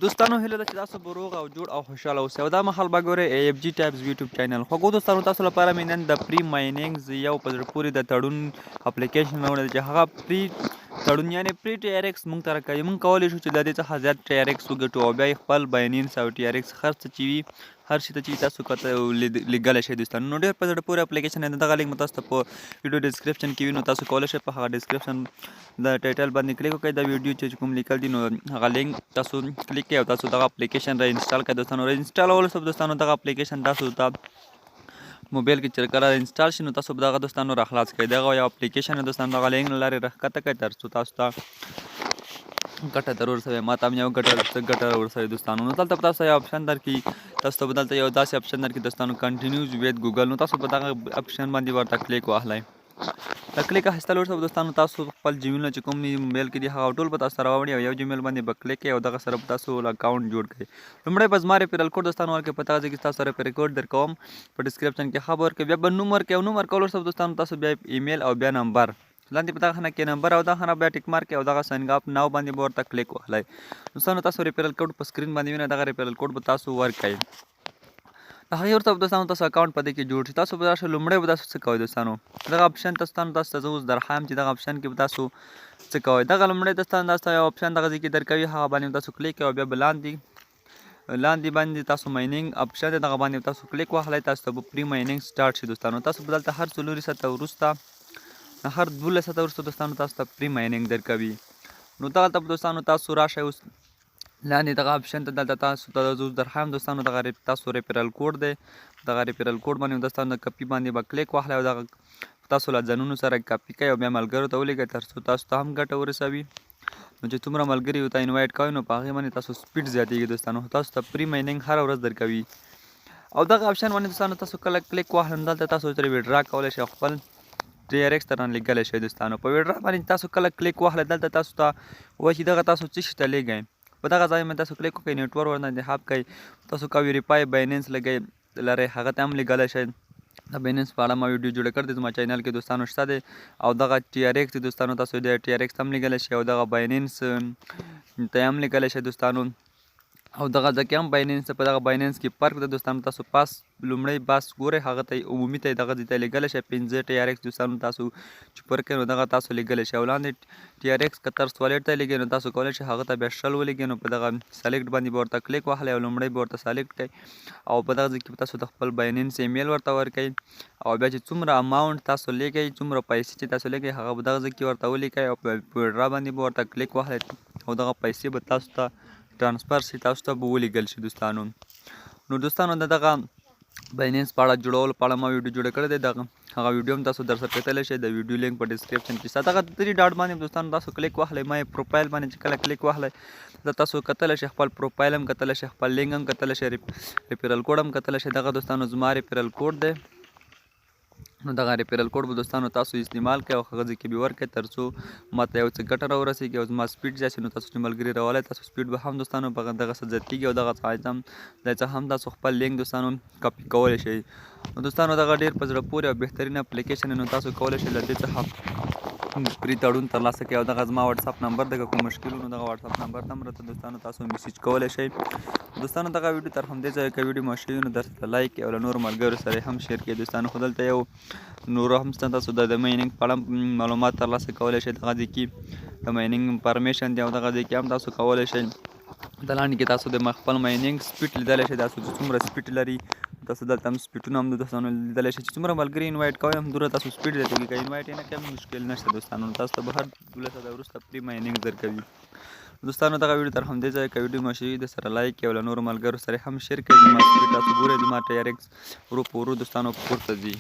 دوستانو هیله ده چې تاسو به روغ او جوړ او خوشحاله اوسئ او دا مهال به ګورئ AFG ټایپز یوټیوب چینل. خوږو دوستانو تاسو لپاره مې نن د پری مایننګز یو په زړه پورې د تړون اپلیکیشن راوړی چې هغه پری تړون یعنې پری TRX موږ ته راکوي. موږ کولی شو چې د دې څخه زیات TRX وګټو او بیا یې خپل بایننس او TRX هر څه چې وي هر شي ته چې تاسو کته لیږلی شئ دوستانو. نو ډېر په زړه پورې اپلیکیشن دی. دغه لینک مو تاسو ته په ویډیو ډسکرپشن کې وي نو تاسو کولی شئ په هغه ډسکرپشن د ټایټل باندې کلیک وکړئ. دا ویډیو چې کوم لیکل دي نو هغه لینک تاسو کلیک کړئ او تاسو دغه اپلیکیشن را انسټال کړئ دوستانو. را انسټالولو سره دوستانو دغه اپلیکیشن تاسو ته موبایل کې چې کله انسټال شي نو تاسو به دغه دوستانو را خلاص کړئ. دغه یو اپلیکیشن دی دوستانو. دغه لینک له لارې راښکته کړئ تر څو تاسو ته ګټه در ورسوي. ما ته هم یو ګټه ورسوي دوستانو. نو دلته به تاسو یو اپشن درکړي. تاسو ته به دلته یو داسې اپشن درکړي دوستانو کنټینیوز ویت ګوګل. نو تاسو به دغه اپشن باندې ورته کلیک واخلئ. د کلیک اخیستل وروسته به دوستانو تاسو خپل جیمیلونه چې کوم موبایل کې دي هغه ټول به تاسو سره راوړي او یو جیمیل باندې به کلیک کړئ او دغه سره به تاسو اکاونټ جوړ کړئ. لومړی به زما ریفرل کوډ دوستانو ورکړئ. په دغه ځای کې تاسو ریفرل کوډ درکوم په ډسکرپشن کې ښه به ورکړئ. بیا به نوم ورکړئ او نوم ورکولو وروسته دوستانو تاسو بیا ایمیل او بیا نمبر لاندې په دغه خانه کې نمبر او دغه خانه بیا ټیک مارک او دغه ساین اپ ناو باندې به ورته کلیک وهلی. دوستانو تاسو ریفرل کوډ په سکرین باندې وینئ. دغه ریفرل کوډ به تاسو ورکړئ. د هغې وروسته به دوستانو تاسو اکاونټ په دې کې جوړ شي. تاسو به راشئ لومړی به تاسو څه کوئ دوستانو دغه اپشن تاسو ته زه اوس درښایم چې دغه اپشن کې به تاسو څه کوئ. دغه لومړی دوستانو تاسو یو اپشن دغه ځای کې درکوي هغه باندې تاسو کلیک کوئ او بیا به لاندې باندې تاسو مایننګ اپشن دی دغه باندې تاسو کلیک واخلئ. تاسو ته به پری مایننګ سټارټ شي دوستانو. تاسو به دلته هر 4 ساعته وروسته هر 12 ساعته وروسته دوستانو تاسو ته پری مایننګ درکوي. نو دغلته به دوستانو تاسو راشئ اوس لاندې دغه اپشن ته دلته تاسو ته زه اوس درښایم دوستانو دغه تاسو ریفرل کوډ دی. دغه ریفرل کوډ باندې دوستانو د کپي باندې به کلیک واخلئ او دغه تاسو له ځانونو سره کپي کړئ او بیا ملګرو ته ولیږئ تر څو تاسو ته هم ګټه ورسوي. نو چې څومره ملګري ورته انوایټ کوئ نو په هغې باندې تاسو سپیډ زیاتېږي دوستانو. تاسو ته پری مایننګ هره ورځ درکوي او دغه اپشن باندې دوستانو تاسو کله کلیک واخلئ نو دلته تاسو ترې ویډرا کولی شئ او خپل TRX ته رانلیږلی شئ دوستانو. په ویډرا باندې تاسو کله کلیک واخلئ دلته تاسو ته وایي چې دغه تاسو څه شي ته لیږئ. په دغه ځای باندې تاسو کلیک وکړئ نیټورک ورته انتخاب کړئ. تاسو که ویریفای بایننس لرئ هغه ته هم لیږلی شئ. د بایننس په اړه ما ویډیو جوړه کړې ده زما چینل کې دوستانو شته دی او دغه TRX دوستانو تاسو د TRX ته هم لیږلی شئ او دغه بایننس ته هم لیږلی شئ دوستانو. او دغه ځکه هم بایننس په دغه بایننس کې فرق ده دوستانو. تاسو پاس لومړی باس ګورئ هغه ته عمومي ته دغه ځای ته لیږلی شئ 15 TRX دوستانو تاسو چې فرق کوي نو دغه تاسو لیږلی شئ او لاندې TRX که ترس والېټ ته لیږئ نو تاسو کولی شئ هغه ته بیا 100 ولیږئ. نو په دغه سلیکټ باندې به ورته کلیک واخلئ او لومړی به ورته سلیکټ کړئ او په دغه ځای کې به تاسو د خپل بایننس ایمیل ورته ورکوئ او بیا چې څومره اماونټ تاسو لیږئ څومره پیسې چې تاسو لیږئ هغه به دغه ځای کې ورته ولیکئ او په ویډرا باندې به ورته کلیک واخلئ او دغه پیسې به تاسو ته ټرانسفر شي تاسو ته به ولیږل شي دوستانو. نو دوستانو د دغه بایننس په اړه جوړولو په اړه ما ویډیو جوړه کړې ده. هغه ویډیو هم تاسو در سره کتلی شئ. د ویډیو لینک په ډسکرپشن کې شته. دغه 3 ډاټ باندې دوستانو تاسو کلیک واخلئ. ما یې پروفایل باندې چې کله کلیک واخلئ دا تاسو کتلی شئ خپل پروفایل هم کتلی شئ خپل لینک هم کتلی شئ ریفرل کوډ هم کتلی شئ. دغه دوستانو زما ریفرل کوډ دی. نو دغه ریفرل کوډ به دوستانو تاسو استعمال کړئ او هغه ځای کې به ورکړئ تر څو ما ته یو څه ګټه راورسېږي او زما سپیډ زیات شي. نو تاسو چې ملګري راولئ تاسو سپیډ به هم دوستانو په دغه څه زیات کېږي او دغه څه هم تاسو خپل لینک دوستانو کاپي کولی شئ. نو دوستانو دغه ډېر په زړه پورې او بهترین اپلیکیشن نو تاسو کولی شئ له دې څخه پری تړون ترلاسه کړئ او دغه زما وټساپ نمبر دی. که کوم مشکل نو دغه وټساپ نمبر ته هم راته دوستانو تاسو میسیج کولی شئ. دوستانو دغه ویډیو تر همدې ځایه که ویډیو مو ښه وي نو درته لایک کړئ او له نورو ملګرو سره هم شیر کړئ دوستانو. خو دلته یو نورو هم شته تاسو د مایننګ په اړه معلومات ترلاسه کولی شئ. دغه ځای کې د مایننګ انفارمیشن دی او دغه ځای کې هم تاسو کولی شئ د لاندې کې تاسو د خپل مایننګ سپیډ لیدلی شئ. تاسو چې څومره سپیډ لري تاسو دلته هم سپیډونه هم دوستانو لیدلی شئ. چې څومره ملګري انوایټ کوئ همدومره تاسو سپیډ زیاتېږي. که انوایټ یې نه کړئ هم مشکل نشته دوستانو. تاسو ته به هر 12 ساعته وروسته پری مایننګ درکوي. دوستانو دغه ویډیو تر همدې ځایه که ویډیو مو ښه وي د سره لایک کړئ او له نورو ملګرو سره هم شیر کړئ. زما سپیډ تاسو ګورئ زما TRX ورو په ورو دوستانو پورته ځي.